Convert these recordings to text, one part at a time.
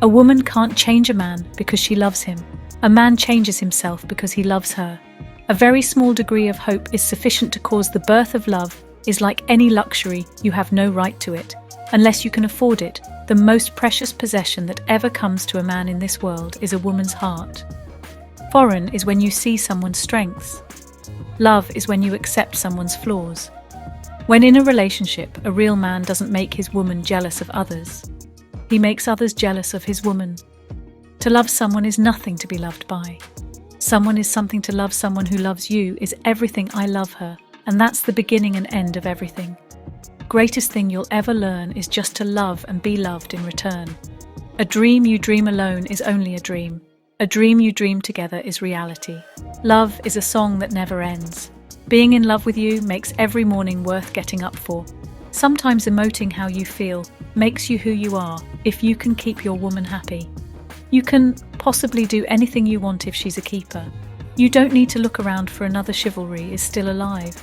A woman can't change a man because she loves him. A man changes himself because he loves her. A very small degree of hope is sufficient to cause the birth of love. Is like any luxury, you have no right to it, unless you can afford it. The most precious possession that ever comes to a man in this world is a woman's heart. Foreign is when you see someone's strengths. Love is when you accept someone's flaws. When in a relationship, a real man doesn't make his woman jealous of others. He makes others jealous of his woman. To love someone is nothing to be loved by. Someone is something to love. Someone who loves you is everything. I love her, and that's the beginning and end of everything. Greatest thing you'll ever learn is just to love and be loved in return. A dream you dream alone is only a dream. A dream you dream together is reality. Love is a song that never ends. Being in love with you makes every morning worth getting up for. Sometimes emoting how you feel makes you who you are if you can keep your woman happy. You can possibly do anything you want if she's a keeper. You don't need to look around for another. Chivalry is still alive.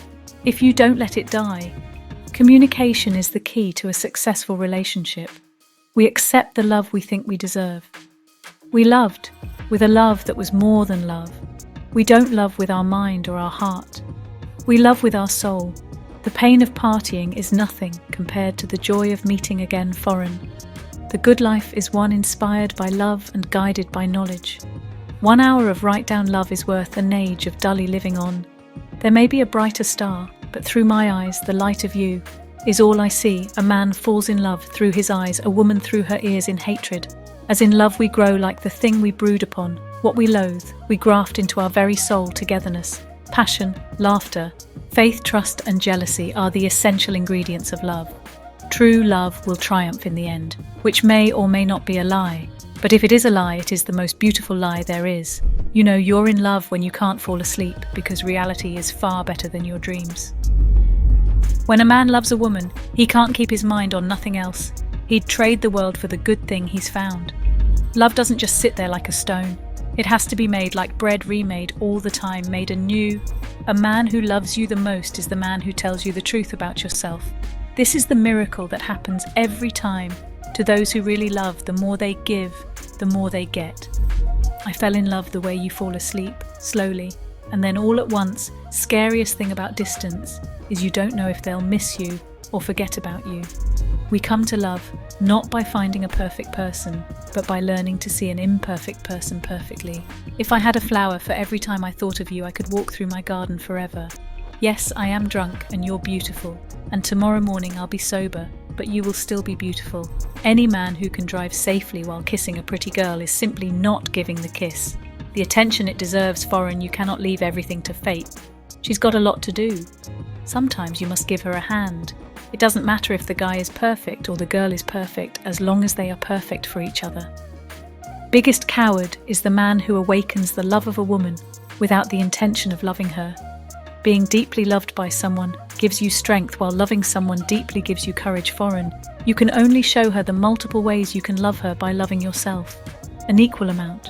If you don't let it die. Communication is the key to a successful relationship. We accept the love we think we deserve. We loved with a love that was more than love. We don't love with our mind or our heart. We love with our soul. The pain of partying is nothing compared to the joy of meeting again. Foreign. The good life is one inspired by love and guided by knowledge. 1 hour of right down love is worth an age of dully living on. There may be a brighter star, but through my eyes the light of you is all I see. A man falls in love through his eyes, a woman through her ears in hatred. As in love we grow like the thing we brood upon. What we loathe, we graft into our very soul. Togetherness, passion, laughter, faith, trust and jealousy are the essential ingredients of love. True love will triumph in the end, which may or may not be a lie. But if it is a lie, it is the most beautiful lie there is. You know you're in love when you can't fall asleep because reality is far better than your dreams. When a man loves a woman, he can't keep his mind on nothing else. He'd trade the world for the good thing he's found. Love doesn't just sit there like a stone. It has to be made like bread, remade all the time, made anew. A man who loves you the most is the man who tells you the truth about yourself. This is the miracle that happens every time. To those who really love, the more they give, the more they get. I fell in love the way you fall asleep, slowly, and then all at once. Scariest thing about distance is you don't know if they'll miss you or forget about you. We come to love not by finding a perfect person, but by learning to see an imperfect person perfectly. If I had a flower for every time I thought of you, I could walk through my garden forever. Yes, I am drunk and you're beautiful, and tomorrow morning I'll be sober, but you will still be beautiful. Any man who can drive safely while kissing a pretty girl is simply not giving the kiss the attention it deserves. Foreign, you cannot leave everything to fate. She's got a lot to do. Sometimes you must give her a hand. It doesn't matter if the guy is perfect or the girl is perfect, as long as they are perfect for each other. Biggest coward is the man who awakens the love of a woman without the intention of loving her. Being deeply loved by someone gives you strength, while loving someone deeply gives you courage. Foreign, you can only show her the multiple ways you can love her by loving yourself, an equal amount.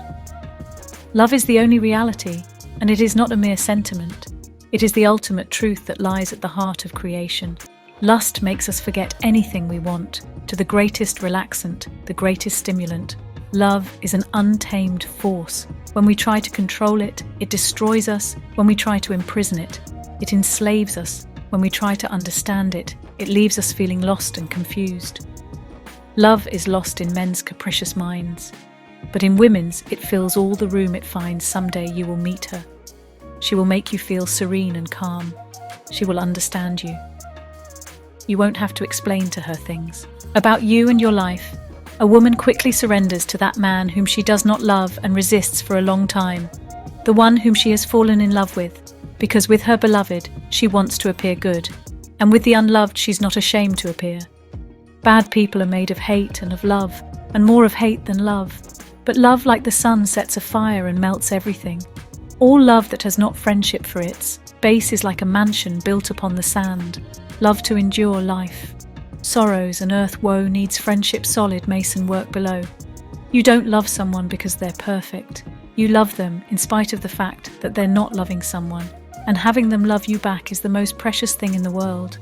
Love is the only reality, and it is not a mere sentiment. It is the ultimate truth that lies at the heart of creation. Lust makes us forget anything we want, to the greatest relaxant, the greatest stimulant. Love is an untamed force. When we try to control it, it destroys us. When we try to imprison it, it enslaves us. When we try to understand it, it leaves us feeling lost and confused. Love is lost in men's capricious minds, but in women's it fills all the room it finds. Someday you will meet her. She will make you feel serene and calm. She will understand you. You won't have to explain to her things about you and your life. A woman quickly surrenders to that man whom she does not love and resists for a long time, the one whom she has fallen in love with, because with her beloved she wants to appear good, and with the unloved she's not ashamed to appear. Bad people are made of hate and of love, and more of hate than love. But love, like the sun, sets afire and melts everything. All love that has not friendship for its base is like a mansion built upon the sand. Love to endure life, sorrows and earth woe needs friendship, solid mason work below. You don't love someone because they're perfect. You love them in spite of the fact that they're not loving someone, and having them love you back is the most precious thing in the world.